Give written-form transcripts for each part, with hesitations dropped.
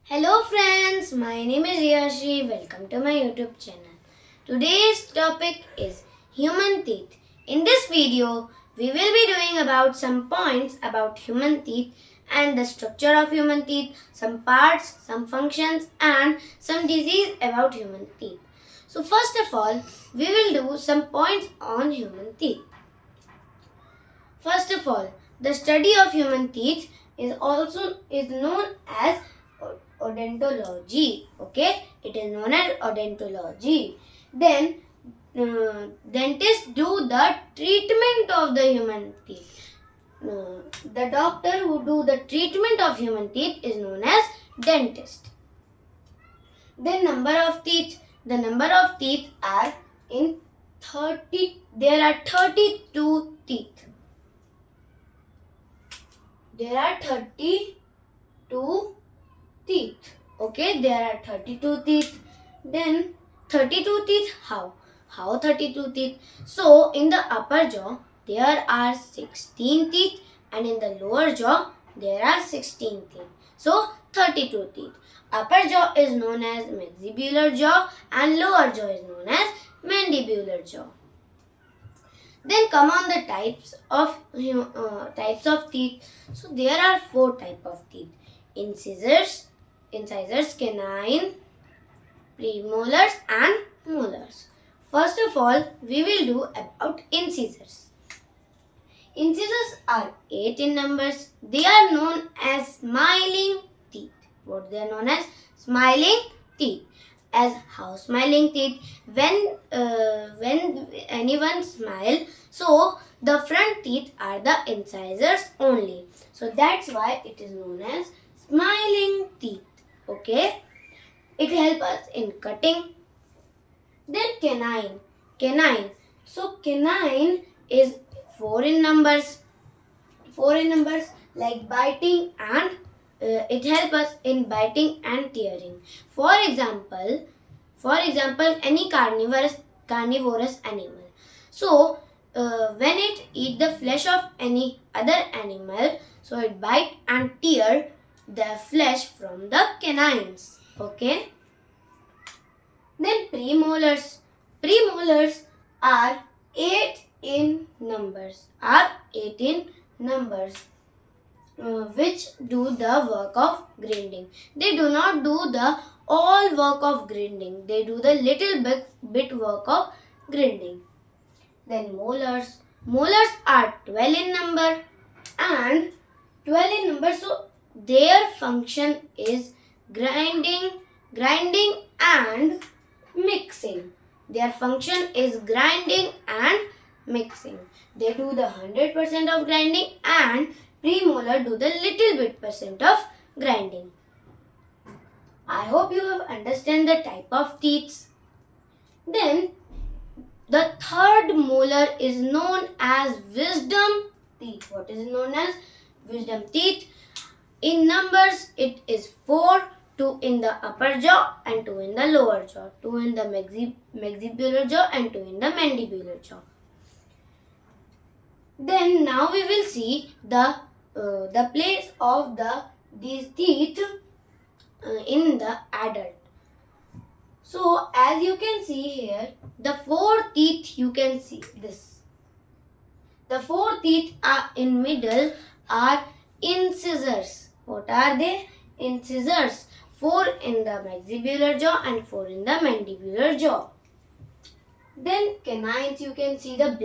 Hello friends, my name is Yashi. Welcome to my YouTube channel. Today's topic is human teeth. In this video, we will be doing about some points about human teeth and the structure of human teeth, some parts, some functions and some disease about human teeth. So first of all, we will do some points on human teeth. First of all, the study of human teeth is known as odontology. Okay, it is known as odontology. Then dentists do the treatment of the human teeth. The doctor who do the treatment of human teeth is known as dentist. Then number of teeth. The number of teeth are in 30. There are 32 teeth. There are 32 teeth. Okay, there are 32 teeth. Then 32 teeth, how 32 teeth? So in the upper jaw there are 16 teeth and in the lower jaw there are 16 teeth. So 32 teeth. Upper jaw is known as maxillar jaw and lower jaw is known as mandibular jaw. Then come on the types of teeth. So there are 4 types of teeth: incisors, canine, premolars and molars. First of all, we will do about incisors. Incisors are 8 in numbers. They are known as smiling teeth. What they are known as? Smiling teeth. As how smiling teeth? When anyone smile, so the front teeth are the incisors only. So that's why it is known as smiling teeth. Okay, it helps us in cutting. Then canine. So canine is 4 in numbers. 4 in numbers, like biting and it helps us in biting and tearing. For example, any carnivorous animal. So when it eat the flesh of any other animal, so it bite and tear the flesh from the canines. Okay. Then premolars. Premolars are 8 in numbers. Which do the work of grinding. They do not do the all work of grinding. They do the little bit work of grinding. Then molars. Molars are 12 in number and 12 in number. So their function is grinding and mixing. Their function is grinding and mixing. They do the 100% of grinding and premolar do the little bit percent of grinding. I hope you have understand the type of teeth. Then the third molar is known as wisdom teeth. What is known as wisdom teeth? In numbers, it is 4, 2 in the upper jaw and 2 in the lower jaw, 2 in the maxillar jaw and 2 in the mandibular jaw. Then now we will see the place of these teeth in the adult. So as you can see here, the 4 teeth you can see this. The 4 teeth are in middle are incisors. What are they? Incisors. 4 in the maxillar jaw and 4 in the mandibular jaw. Then canines, you can see the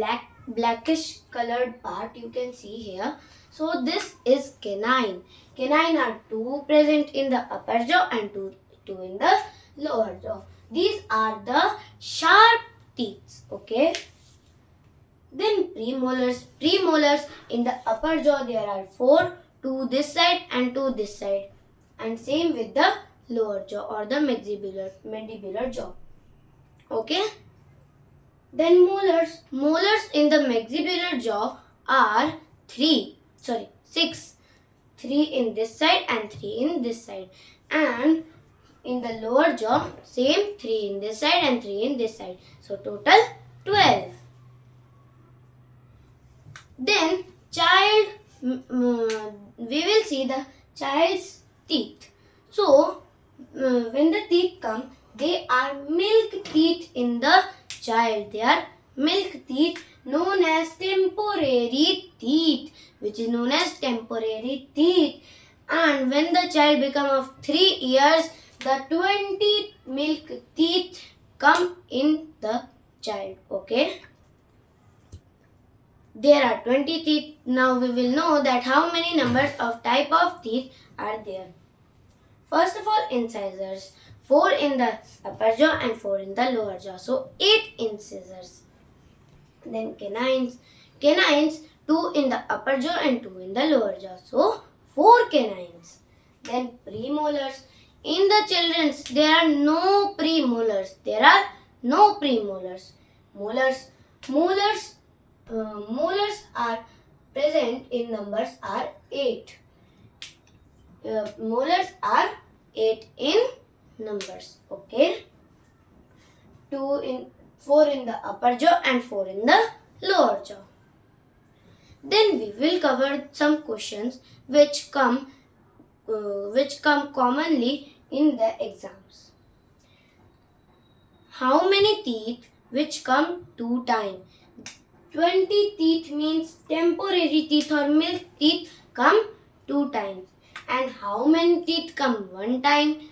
blackish colored part you can see here. So this is canine. Canine are 2 present in the upper jaw and 2 in the lower jaw. These are the sharp teeth. Okay. Then premolars. Premolars in the upper jaw there are 4, 2 this side and 2 this side. And same with the lower jaw or the mandibular jaw. Okay. Then molars. Molars in the maxillar jaw are 6. 3 in this side and 3 in this side. And in the lower jaw, same 3 in this side and 3 in this side. So total 12. Then we will see the child's teeth. So when the teeth come, they are milk teeth in the child. They are milk teeth known as temporary teeth, which is known as temporary teeth. And when the child becomes of 3 years, the 20 milk teeth come in the child. Okay. There are 20 teeth. Now we will know that how many numbers of type of teeth are there. First of all, incisors. 4 in the upper jaw and 4 in the lower jaw. So 8 incisors. Then canines. Canines, 2 in the upper jaw and 2 in the lower jaw. So 4 canines. Then premolars. In the children's, there are no premolars. There are no premolars. Molars. Molars. Molars are present in numbers are 8. Molars are 8 in numbers. Okay. 4 in the upper jaw and 4 in the lower jaw. Then we will cover some questions which come commonly in the exams. How many teeth which come 2 times? 20 teeth means temporary teeth or milk teeth come 2 times. And how many teeth come 1 time?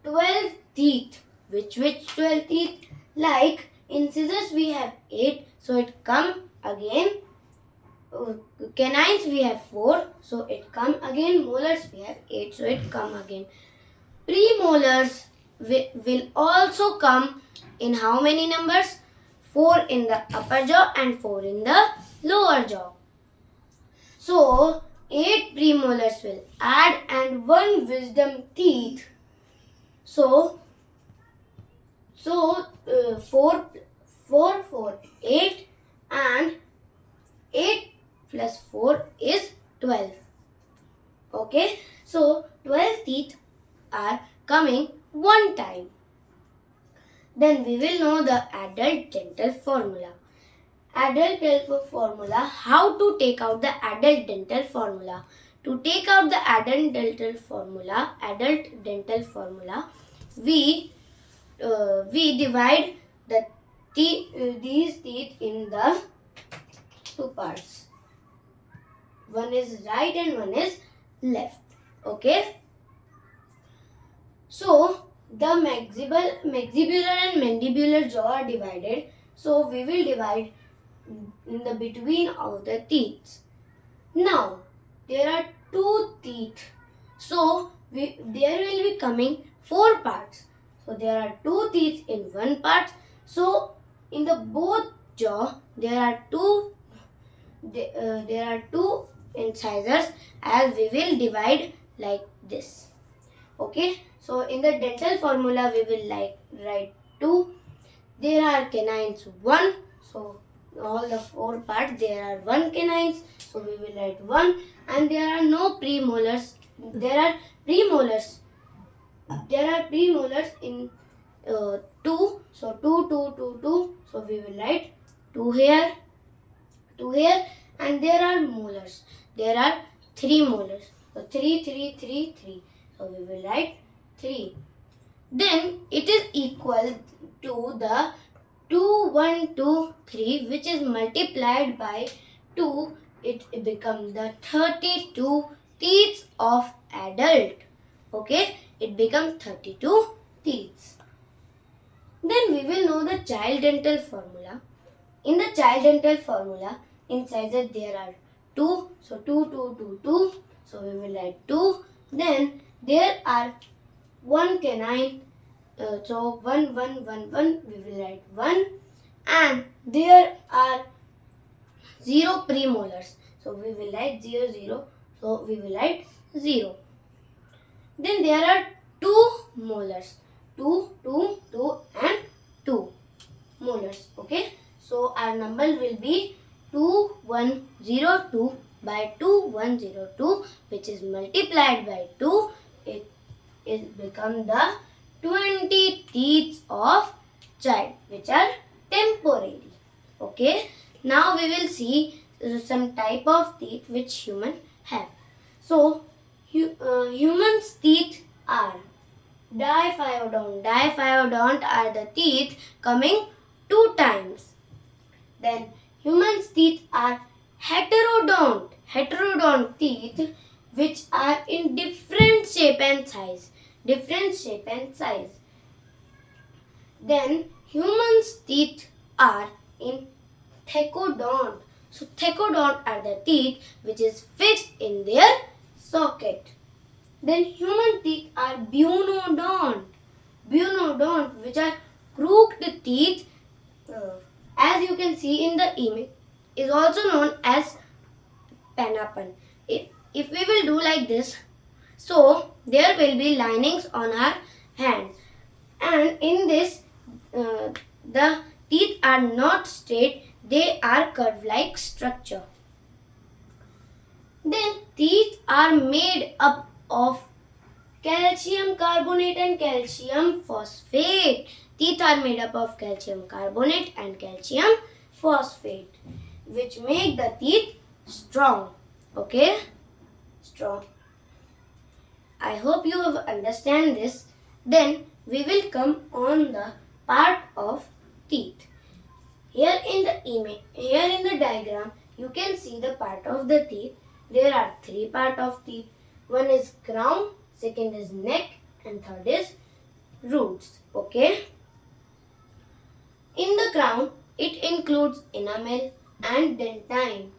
12 teeth. Which 12 teeth? Like in scissors we have 8, so it come again. Canines we have 4, so it come again. Molars we have 8, so it come again. Premolars will also come in how many numbers? 4 in the upper jaw and 4 in the lower jaw. So 8 premolars will add and 1 wisdom teeth. So 4, 8 and 8 plus 4 is 12. Okay. So 12 teeth are coming 1 time. Then we will know the adult dental formula. Adult dental formula. How to take out the adult dental formula? To take out the adult dental formula, we divide these teeth in the 2 parts. One is right and one is left. Okay. So the maxillar and mandibular jaw are divided. So we will divide in the between of the teeth. Now there are 2 teeth. So there will be coming 4 parts. So there are 2 teeth in 1 part. So in the both jaw there are 2 incisors, as we will divide like this. Okay. So in the dental formula we will write 2. There are canines 1. So all the 4 parts there are 1 canines. So we will write 1. And there are no premolars. There are premolars in 2. So 2. So we will write 2 here. And there are molars. There are 3 molars. So 3. So we will write 3. Then it is equal to the 2, 1, 2, 3, which is multiplied by 2. It becomes the 32 teeth of adult. Okay. It becomes 32 teeth. Then we will know the child dental formula. In the child dental formula, incisor there are 2. So 2. So we will write 2. Then there are 1 canine. So 1. We will write 1. And there are 0 premolars. So we will write 0. So we will write 0. Then there are 2 molars. 2 and 2 molars. Okay. So our number will be 2102 by 2102, which is multiplied by 2. It is become the 20 teeth of child, which are temporary. Okay. Now we will see some type of teeth which human have. So humans' teeth are Diphyodont. Diphyodont are the teeth coming 2 times. Then human's teeth are heterodont. Heterodont teeth which are in different shape and size. Different shape and size. Then human's teeth are in thecodont. So thecodont are the teeth which is fixed in their socket. Then human teeth are bunodont. Bunodont, which are crooked teeth, as you can see in the image, is also known as panapan. If we will do like this, so there will be linings on our hand, and in this the teeth are not straight, they are curved like structure. Then teeth are made up of calcium carbonate and calcium phosphate. Teeth are made up of calcium carbonate and calcium phosphate, which make the teeth strong. Okay? Strong. I hope you have understand this. Then we will come on the part of teeth. Here in the diagram, you can see the part of the teeth. There are 3 parts of teeth. One is crown, second is neck, and third is roots. Okay. In the crown, it includes enamel and dentine.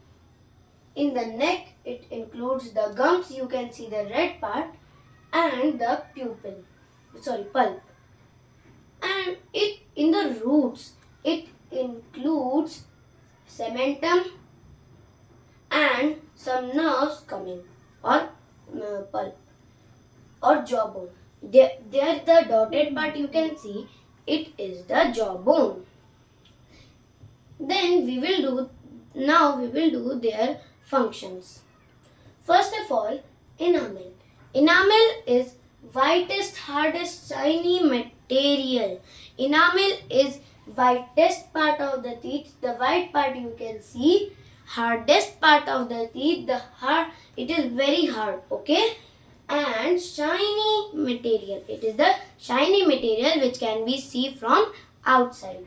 In the neck, it includes the gums. You can see the red part and the pulp. And it in the roots, it includes cementum and some nerves coming, or pulp or jawbone. There the dotted part you can see, it is the jawbone. Then we will do their functions. First of all, enamel. Enamel is whitest, hardest, shiny material. Enamel is whitest part of the teeth. The white part you can see. Hardest part of the teeth. It is very hard. Okay. And shiny material. It is the shiny material which can be seen from outside.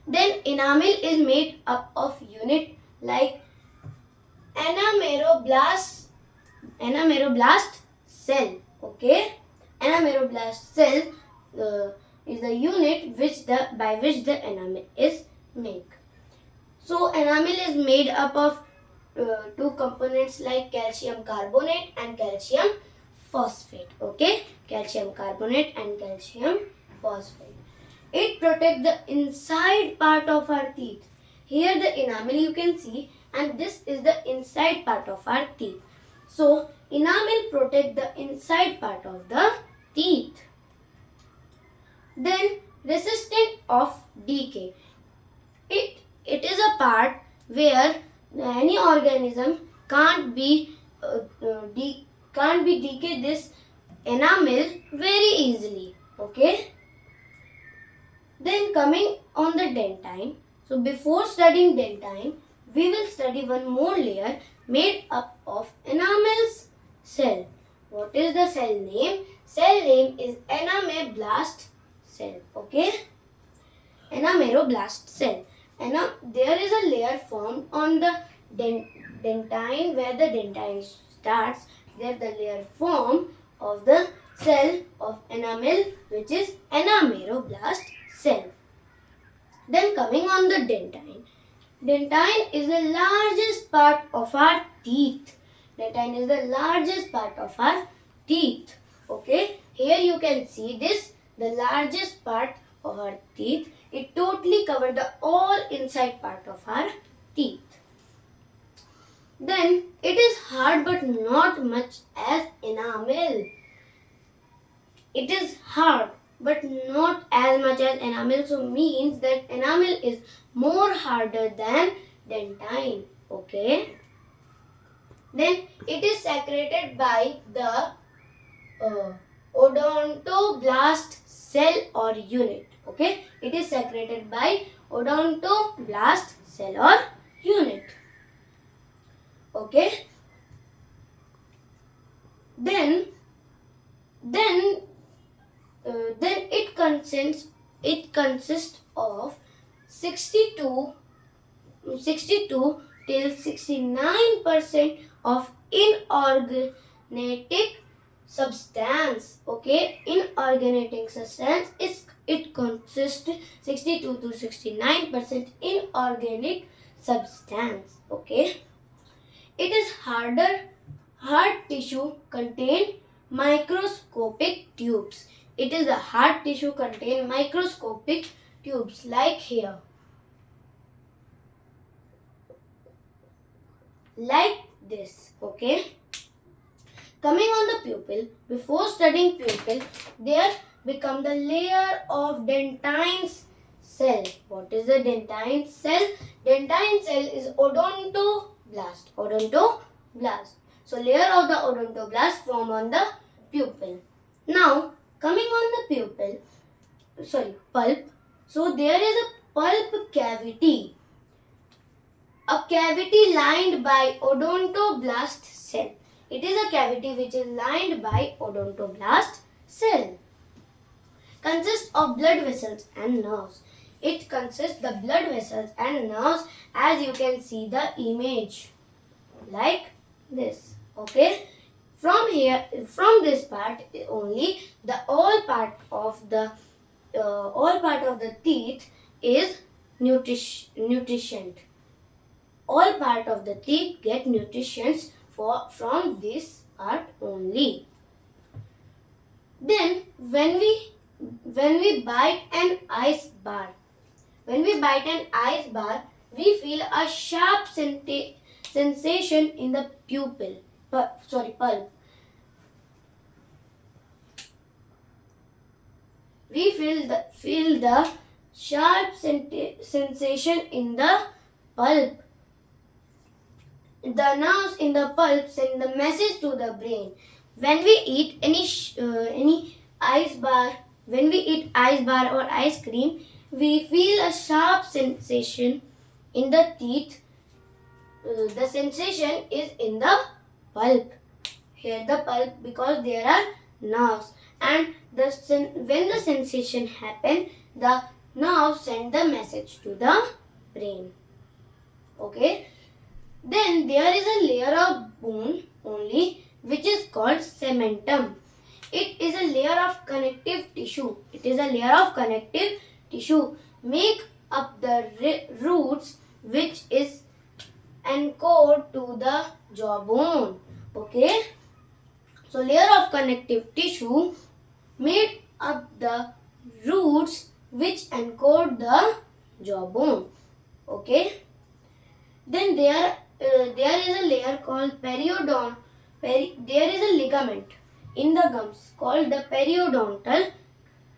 Then enamel is made up of unit like anameroblast cell. Okay, anameroblast cell is the unit by which the enamel is made. So enamel is made up of 2 components like calcium carbonate and calcium phosphate. Okay, calcium carbonate and calcium phosphate. It protects the inside part of our teeth. Here the enamel you can see, and this is the inside part of our teeth. So enamel protects the inside part of the teeth. Then resistant of decay. It is a part where any organism can't be decay this enamel very easily. Okay. Then coming on the dentine. So before studying dentine, we will study one more layer made up of enamel's cell. What is the cell name? Cell name is anameroblast cell. Okay? Anameroblast cell. There is a layer formed on the dentine where the dentine starts. There the layer formed of the cell of enamel, which is anameroblast cell. Then coming on the dentine. Dentine is the largest part of our teeth. Dentine is the largest part of our teeth. Okay. Here you can see this, the largest part of our teeth. It totally covers the all inside part of our teeth. Then it is hard but not much as enamel. It is hard but not as much as enamel, so means that enamel is more harder than dentine. Okay. Then it is secreted by the odontoblast cell or unit. Okay. It is secreted by odontoblast cell or unit. Okay. Then one since it consists of 62 till 69% of inorganic substance. Okay, inorganic substance is it consists 62 to 69% inorganic substance. Okay, it is hard tissue contain microscopic tubes. It is a hard tissue contain microscopic tubes like here, like this. Okay, coming on the pupil, before studying pupil, there become the layer of dentine cell. What is the dentine cell? Dentine cell is odontoblast. Odontoblast. So layer of the odontoblast form on the pupil. Now coming on the pulp. So there is a pulp cavity. A cavity lined by odontoblast cell. It is a cavity which is lined by odontoblast cell. Consists of blood vessels and nerves. It consists the blood vessels and nerves, as you can see the image like this. Okay. From this part only, the all part of the teeth is nutrition. All part of the teeth get nutrition from this part only. Then when we bite an ice bar, we feel a sharp sensation in the pulp. We feel the sharp sensation in the pulp. The nerves in the pulp send the message to the brain. When we eat any ice bar, or ice cream, we feel a sharp sensation in the teeth. The sensation is in the pulp. Here the pulp, because there are nerves, and when the sensation happen, the nerves send the message to the brain. Okay. Then there is a layer of bone only, which is called cementum. It is a layer of connective tissue. Make up the roots, which is anchored to the jawbone. Okay. So layer of connective tissue made up the roots which anchored the jawbone. Okay. Then there is a layer called periodont. There is a ligament in the gums called the periodontal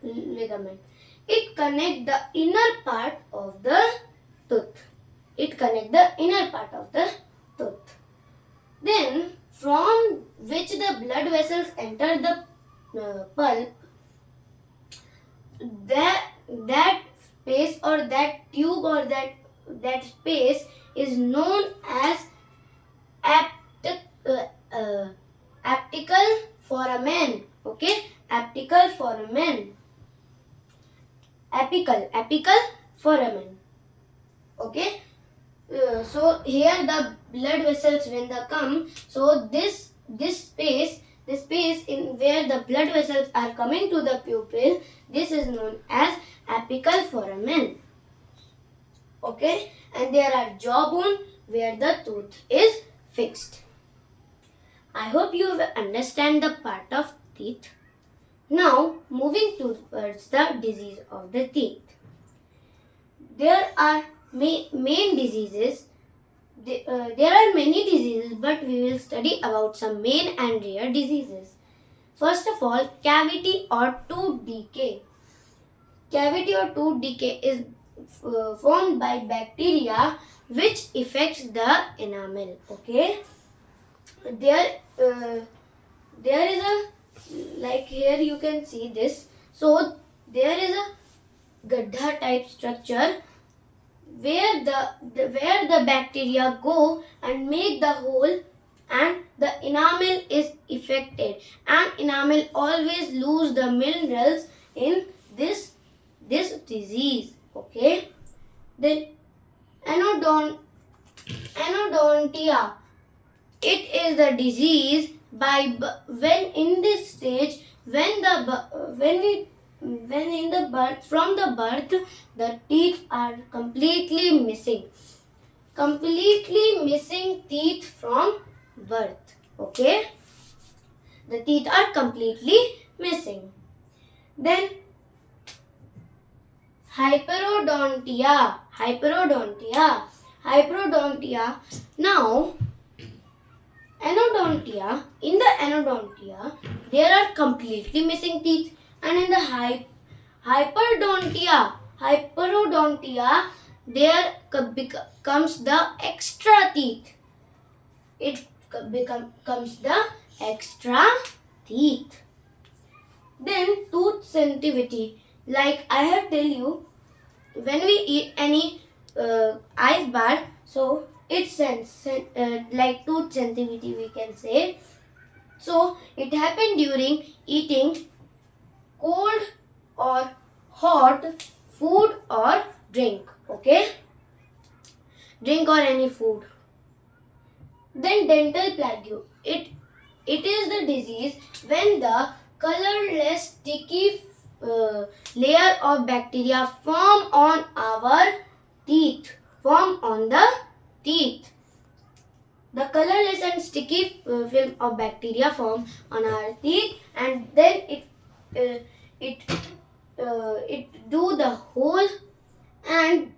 ligament. It connects the inner part of the tooth. Then from which the blood vessels enter the pulp, that space or that tube or that space is known as aptical foramen. Okay, apical foramen. Okay. So here the blood vessels when they come, so this space in where the blood vessels are coming to the pupil, this is known as apical foramen. Okay, and there are jawbone where the tooth is fixed. I hope you understand the part of teeth. Now moving towards the disease of the teeth. There are main diseases. There are many diseases, but we will study about some main and rare diseases. First of all, cavity or tooth decay. Cavity or tooth decay is formed by bacteria which affects the enamel. Okay, there is a, like here you can see this. So there is a gadha type structure where the bacteria go and make the hole, and the enamel is affected, and enamel always lose the minerals in this this disease. Okay. Then anodontia. It is the disease when in this stage, when in the birth, from the birth, the teeth are completely missing. Completely missing teeth from birth. Okay. The teeth are completely missing. Then hyperodontia. Now, in the anodontia, there are completely missing teeth, and in the hyperodontia, there comes the extra teeth. It becomes the extra teeth. Then tooth sensitivity. Like I have tell you, when we eat any ice bar, so it sends like tooth sensitivity we can say. So it happened during eating cold or hot food or drink. Okay, drink or any food. Then dental plaque. It is the disease when the colorless sticky layer of bacteria form on our teeth. Form on the teeth. The colorless and sticky film of bacteria form on our teeth, and then it do the hole and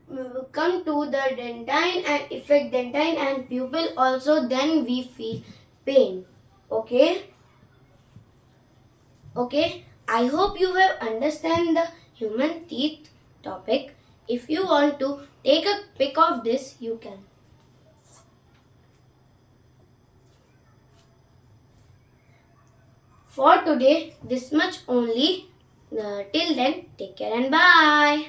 come to the dentine and affect dentine and pupil also. Then we feel pain. Okay. I hope you have understand the human teeth topic. If you want to take a pic of this, you can. For today, this much only. Till then, take care and bye.